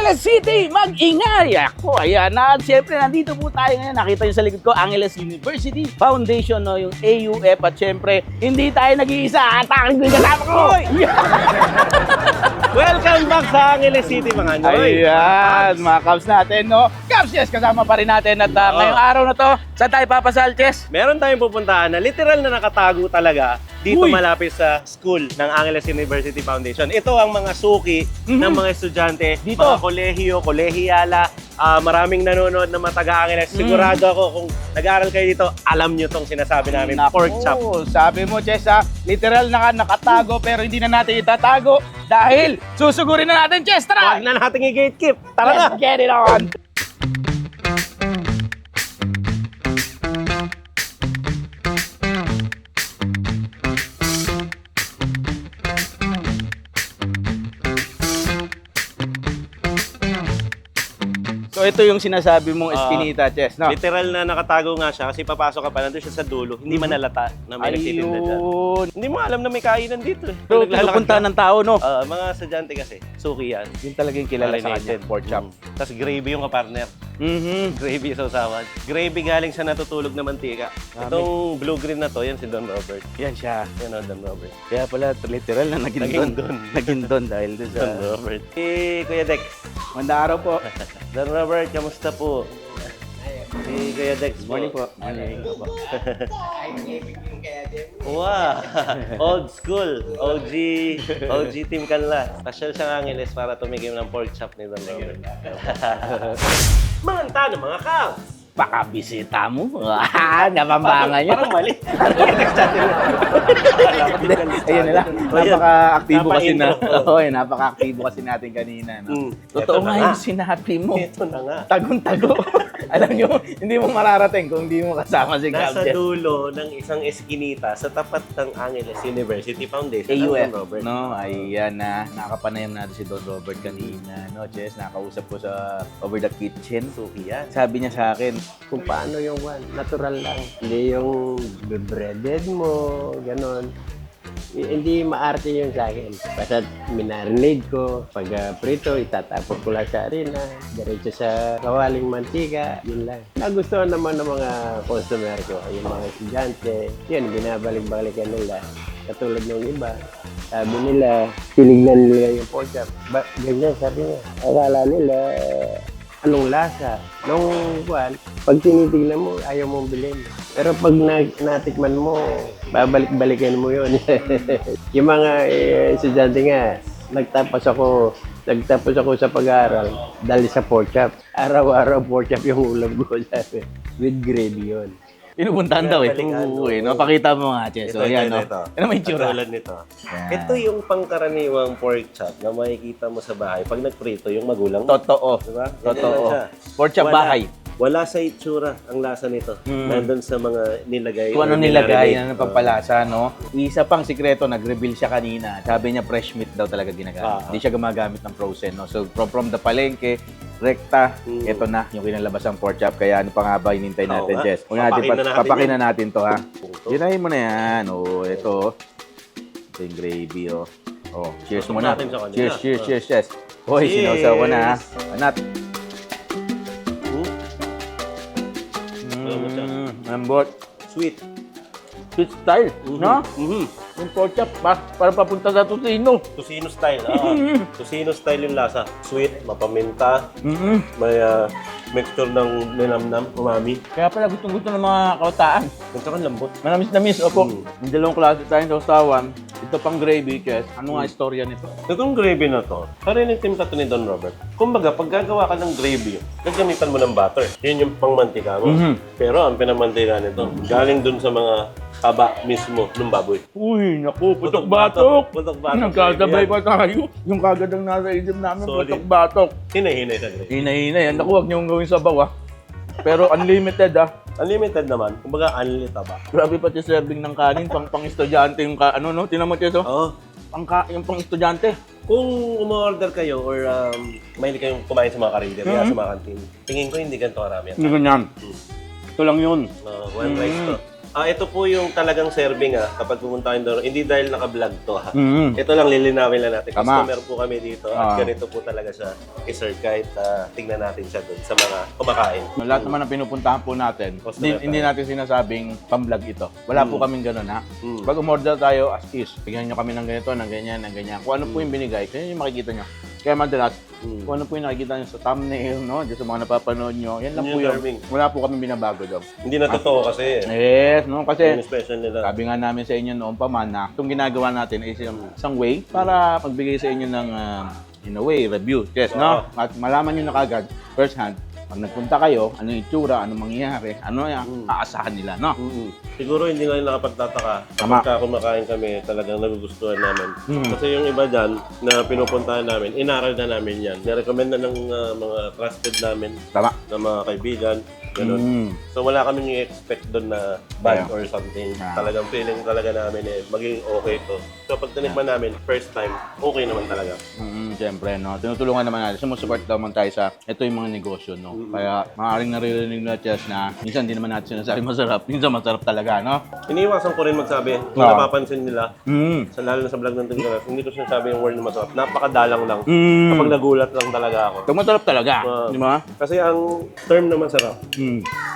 Angeles City, mag-ingay! Ako, ayan na. Siyempre, nandito po tayo ngayon. Nakita nyo sa likod ko, Angeles University Foundation, no, yung AUF. At siyempre, hindi tayo nag-iisa. Atakin ko yung kasama ko! Welcome back sa Angeles City, mga Noy. Ayan, mga Cubs natin, no? Cubs, yes, kasama pa rin natin. At ngayong araw na to, saan tayo papasal, Chess? Meron tayong pupuntahan na literal na nakatago talaga dito Uy! malapit sa school ng Angeles University Foundation. Ito ang mga suki ng mga estudyante, Dito. mga kolehiyo, kolehiyala, maraming nanonood na mga taga-Angeles. Sigurado ako kung nag-aaral kayo dito, alam nyo tong sinasabi namin, pork chop. Sabi mo, Chess, ha? Literal na nakatago pero hindi na natin itatago dahil susugurin na natin, Chess. Tara! Huwag na natin i-gatekeep. Tara na! Let's get it on! So ito yung sinasabi mong Espinita, Chess, no? Literal na nakatago nga siya kasi papasok ka pa, nandun siya sa dulo, hindi manalata na may nagtitinda dyan. Ayun. Hindi mo alam na may kainan dito eh. Pero Naglalakad pinupunta ka. ng tao, no? Mga estudyante kasi, suki yan. Yun talaga yung kilala sa Marinated. kanya, pork chop. Tapos gravy yung kapartner. Gravy sa usawan. Gravy galing sa natutulog na mantika. Itong blue-green na to, yan si Don Robert. Yan siya. Yan o, Don Robert. Kaya pala, literal na naging Naging don. don. Naging don dahil doon sa... Don Robert. Kuya Dex. Magandang araw po. Don Robert, kamusta po? Kuya Dex po. Morning po. Morning. Wow! Old school. OG Team Kanla. Pasyal sa Angeles para tumigim ng pork chop ni Don Robert. Manganta ng mga Cubs! Baka bisita mo. Napambangan niya. Parang mali. Ayun nila. Napaka-aktibo kasi na. Napa-intro. Oo, napaka-aktibo kasi natin kanina. No? Totoo Eto na nga nga. yung sinabi mo. Ito na nga. Tagong-tago. Alam nyo, hindi mo mararating kung hindi mo kasama si Nasa Gabjet. dulo ng isang eskinita sa tapat ng Angeles University Foundation. AUF, Don Robert. no? Ayan na. Nakapanayam natin si Don Robert kanina, no? Chess, nakausap ko sa Over the Kitchen. Suki yan. Sabi niya sa akin, Kung paano yung natural lang. Hindi yung breaded mo, ganon. Hindi maarte yun sa akin. Basta minarinade ko, pag prito, itatapon ko lang sa harina, diretso sa kawaling mantika, yun lang. Nagustuhan naman ng mga customer ko, yung mga estudyante, yun, binabalik-balikan nila. Katulad ng iba, sabi nila, tinignan nila yung pork chop. Ganyan, sabi niya. Akala nila, anong lasa? Nung buwan, pag tinitignan mo, ayaw mong bilhin. Pero pag natikman mo, babalik-balikan mo yun. Yung mga estudyante nga, nagtapos ako sa pag-aaral dahil sa pork chop. Araw-araw pork chop yung ulam ko, sabi. With gravy yun. pinupuntahan daw eh. Balikan, Uy, oo. no? Pakita mo nga, Chess. So, yan, no? Ano may tsura? Katulad nito. Yan. Ito yung pangkaraniwang pork chop na makikita mo sa bahay. Pag nagprito, yung magulang. Totoo. Diba? Ganyan Totoo. lang siya. Pork chop Wala- bahay. Wala sa itsura ang lasa nito. Nandun sa mga nilagay. Kung or ano nilagay nilarinate. na pagpalasa, no? Isa pang sikreto, nag-reveal siya kanina. Sabi niya fresh meat daw talaga ginagamit. Hindi siya gumagamit ng frozen, no? So, from the palengke, rekta, ito na yung kinalabas ang pork chop. Kaya ano pa nga ba hinintay Oo natin, nga. Jess? Huwag natin, Papakin na natin papakin yan. na natin to, ha? Punto. Ginahin mo na yan. Oh, ito. Ito yung gravy, oh. Oh, cheers Pasok muna. natin sa kanila. Cheers, cheers, cheers, cheers. Hoy, sinawsaw ko na, ha? Anat. Alam mo siya. Lambot. Sweet. Sweet style, no? Yung pork chop, parang papunta sa Tocino. Tocino style. Tocino style yung lasa. Sweet, mapaminta, may mixture ng ninamnam, umami. Kaya pala gustong-gusto ng mga kautaan. At saka lambot. Manamis-namis, opo. Yung dalawang klase tayong sausawan. Ito pang gravy, Chess. Ano nga istorya nito? Itong gravy na to, parinig team ka to ni Don Robert. Kumbaga, pag gagawa ka ng gravy, gagamitan mo ng butter. Yun yung pangmantika mo. Pero ang pinamantika nito, galing dun sa mga taba mismo ng baboy. Uy, naku, putok-batok. Putok-batok. Nagkasabay pa tayo. Yung kagad ang nasa isip namin, Solid. putok-batok. Hinay-hinay sa gravy. Hina-hina yan. Naku, huwag niyong gawin sa bawa. Pero unlimited, ah. Unlimited naman. Kumbaga, unli taba. Grabe pati serving ng kanin, pang-estudyante yung ano, no? Tinan mo, Chess, oh. Oo. Yung pang-estudyante. Kung umorder kayo or mahilig kayong kumain sa mga karinderya, sa mga kantin, tingin ko hindi ganito karami. Hindi ganyan. Ito lang yun. One rice to. Ito po yung talagang serving kapag pumunta kayo doon. Hindi dahil naka-vlog to Mm. Ito lang lilinawin lang natin. Tama. Customer po kami dito at ganito po talaga siya i-serve kahit tingnan natin siya doon sa mga kumakain. Lahat naman ang pinupuntahan po natin, Customer hindi natin sinasabing pang-vlog ito. Wala po kaming ganun ha. Pag umorder tayo as is, bigyan nyo kami ng ganito, ng ganyan, ng ganyan. Kung ano po yung binigay, kaya yung makikita nyo. Kaya madalas, kung ano po yung nakikita nyo sa thumbnail, no? Diyan sa mga napapanood nyo, yan lang Yun po yung yun. serving. Wala po kami binabago daw. Hindi na totoo kasi. Yes, no? Yung Kasi special nila. sabi nga namin sa inyo noon pa man na itong ginagawa natin is isang way para magbigay sa inyo ng, in a way, review. Yes, no? At malaman nyo na kagad, first hand, pag nagpunta kayo, ano yung itsura, ano mangyayari, ano yung aasahan nila, no? Siguro hindi nga nakapagtataka. Tama. Kapag kumakain kami, talagang nagugustuhan namin. Kasi yung iba dyan na pinupuntahan namin, inaral na namin yan. Nirecommend na ng mga trusted namin, Tama. na mga kaibigan. Ganun. So wala kaming i-expect doon na bad Yeah. or something. Yeah. Talagang feeling talaga namin magiging okay to. So pag tinikman namin, first time, okay naman talaga. Siyempre, no? Tinutulungan naman natin. Sumusupport naman tayo sa ito yung mga negosyo, no? Kaya maaaring naririnig na Chess na minsan hindi naman natin sinasabi masarap. Minsan masarap talaga, no? Iniiwasan ko rin magsabi, kung Ah. napapansin nila, lalo na sa vlog ng Tinggalas, hindi ko sinasabi yung word na masarap. Napakadalang lang. Kapag nagulat lang talaga ako. Pag masarap talaga, di ba? Kasi ang term na masarap,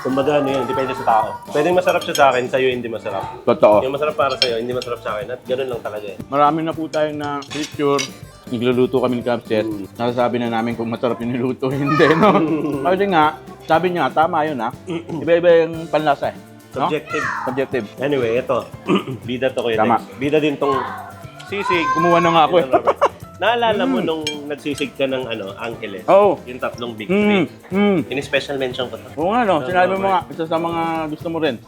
kumbaga ano yun, depende sa tao. Pwedeng masarap siya sa akin, sa'yo hindi masarap. Totoo. Yung masarap para sa'yo, hindi masarap sa akin. At ganun lang talaga eh. Marami na po tayong na picture. Nagluluto kami ni Capchet. Nasasabi na namin kung masarap yung niluto, hindi, no? Kasi nga, sabi niya, tama yun, ha? Iba-iba yung panlasa, eh. No? Subjective. Subjective. Anyway, ito. Bida to Kuya Tama. Dex. Bida din tong sisig. Kumuha na nga ako, eh. Naalala mo nung nagsisig ka ng Angeles? Oo. Yung tatlong big three. In-special mention ko to. Oo nga, no? Sinabi mo nga, isa sa mga gusto mo rin.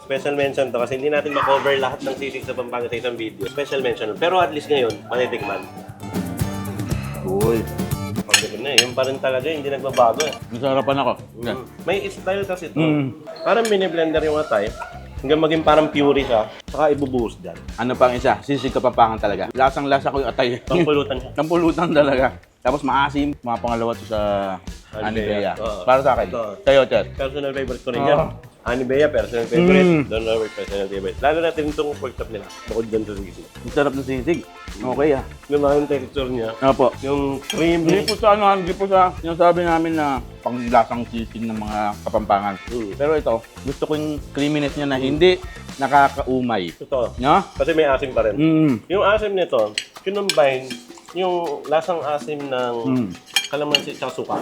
Special mention to kasi hindi natin ma-cover lahat ng sisig sa Pampanga sa isang video. Special mention. Pero at least ngayon, manitikman. Uy. Pagdating na yun pa rin talaga, hindi nagbabago eh. Masarapan ako. May style kasi ito. Parang mini-blender yung atay. Hanggang maging parang puree siya. Saka ibubuhos dyan. Ano pang isa? Sisig Kapampangan talaga. Lasang-lasa ko yung atay. Pangpulutan siya. Nampulutan talaga. Tapos maasim. Mga pangalawa to sa Anibea. Oo. Para sa akin. Ito. Sa'yo, Chet. Personal favorite ko rin yan. Anibea, personal favorite. Don Robert, personal favorite. Lalo natin itong pork chop nila. Bukod dyan sa sisig. Ang sarap ng sisig. Okay, ah. Yung mga yung texture niya. Opo. Yung Hindi creamy. po sa ano, hindi po sa sinasabi namin na panglasang sisig ng mga Kapampangan. Pero ito, gusto ko yung creaminess niya na hindi nakakaumay. Totoo. No? Kasi may asim pa rin. Yung asim nito, kinumbine yung lasang asim ng kalamansi at suka.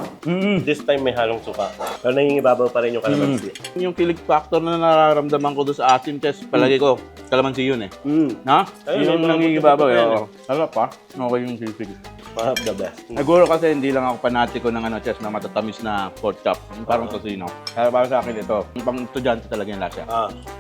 This time may halong suka. Pero nangingibabaw pa rin yung kalamansi. Yung kilig factor na nararamdaman ko doon sa asim test, palagi ko, kalamansi yun eh. No? Ayun, Yun yung may mga nangingibabaw eh. buto-buto Oo. Sarap pa. Okay yung sisig. Mahal the best. Siguro kasi hindi lang ako panatiko ng chess na matatamis na pork chop. Yung parang tosino. Kaya para sa akin ito, yung pang estudyante talaga yung lasa.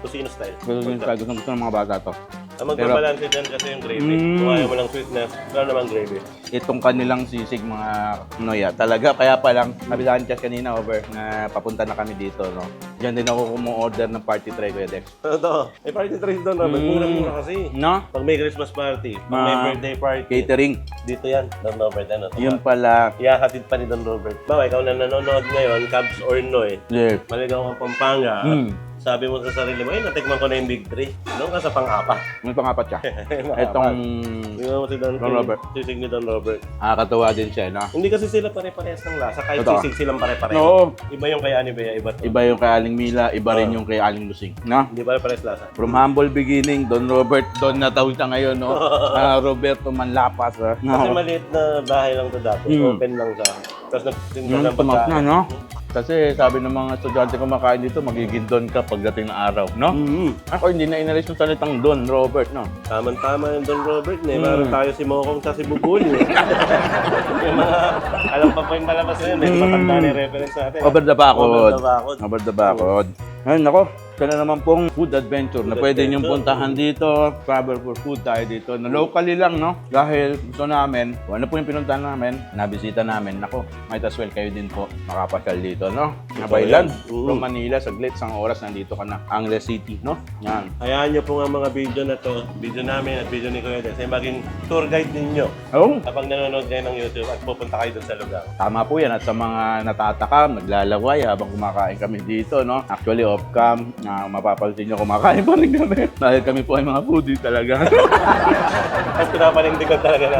Kusino style. Gusto ng mga bata to. Ang magbabalance dyan kasi yung gravy. Kung ayaw mo lang sweetness, wala namang gravy. Itong kanilang sisig mga Noya, talaga kaya pa lang sabi sa akin Chess kanina over na papunta na kami dito, no. Diyan din ako kumu-order ng party tray Kuya Dex. Ito, may party trays doon, Robert. Mura-mura kasi. No? Pag may Christmas party, pag may birthday party, Catering. dito yan, Don Robert. Ano, Yun pala. ihahatid pa ni Don Robert. Bawa, ikaw na nanonood ngayon, Cubs or Noy, Yeah. maligaw kang Pampanga, sabi mo sa sarili mo, ay, natikman ko na yung Big 3. Doon ka sa pang-apat. May pangapat siya. Pang-apat. Itong Tingnan mo si Don Robert. Sisig ni Don Robert. nakakatawa din siya, no? Hindi kasi sila pare-parehas ng lasa. Kahit Totoo. sisig silang pare-pareho. Oo. Iba yung kay Anibea, iba to. Iba yung kay Aling Mila, iba rin yung kay Aling Lusing, no? Hindi pare-parehas lasa. From humble beginning, Don Robert, Don na tawag siya ngayon, no? Roberto Manlapas, ha? Kasi No? maliit na bahay lang to dati. Open lang siya. Tapos nagtinda Yung ng tumak na, pagkain. no? Kasi sabi ng mga estudyante kumakain dito, magiging Don ka pagdating ng araw, no? Ako hindi na inalis yung salitang Don Robert, no? Tama-tama yung Don Robert. Meron tayo si Mokong sa si Bugul. Yung mga, alam pa po yung palabas na yun. May matanda na yung reference natin. Over the bakod. Over the bakod. Over the bakod. Ayun, nako. Ito na naman pong food adventure na pwede niyong puntahan dito. Travel for food tayo dito. Na locally lang, no? Dahil gusto namin, kung ano po yung pinuntahan namin, nabisita namin. Nako, might as well kayo din po makapasyal dito, no? Nabaylan. From Manila, saglit, isang oras nandito ka na. Angeles City, no? Yan. Hayaan niyo po nga mga video na to, video namin at video ni Kuya Des, ay maging tour guide ninyo Oh, kapag nanonood kayo ng YouTube at pupunta kayo dun sa lugar. tama po yan. At sa mga natatakam, naglalaway habang kumakain kami dito, no? Actually, off-cam, na mapapansin nyo, kumakain pa rin kami. Dahil kami po ay mga foodie talaga. At pinapanindigan talaga na.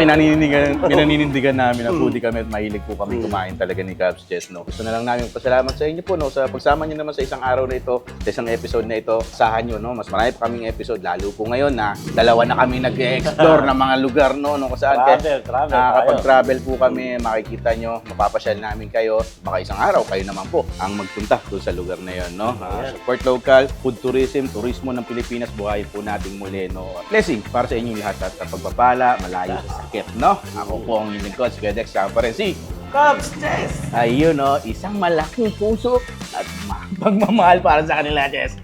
Pinaninindigan namin na foodie kami at mahilig po kami kumain talaga ni Cubs Chess, no? Gusto na lang namin pasalamat sa inyo po, no? Sa pagsama nyo naman sa isang araw na ito, sa isang episode na ito, sahan nyo, no? Mas marami pa kaming episode, lalo po ngayon na dalawa na kami nag-explore ng mga lugar, no? Kung saan Travel nakakapag-travel po kami, makikita nyo, mapapasyal namin kayo. Baka isang araw, kayo naman po ang magpunta doon sa lugar na yon, no? Support local, food tourism, turismo ng Pilipinas, buhayin po nating muli, no? Blessing para sa inyong lahat at pagpapala, malayo sa sakit, no? Ako po ang inyong coach, Kuya Dex, kasama pa rin si Cubs Chess! ayun, no? Isang malaking puso at pagmamahal para sa kanila, Jess.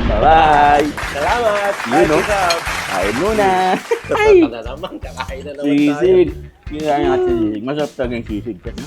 Bye-bye! Salamat! Yun, no? Cubs! Kain muna! Ay! Naman, kakain na naman tayo. Sisig! Kinain natin sisig. Masarap talaga yung sisig. No?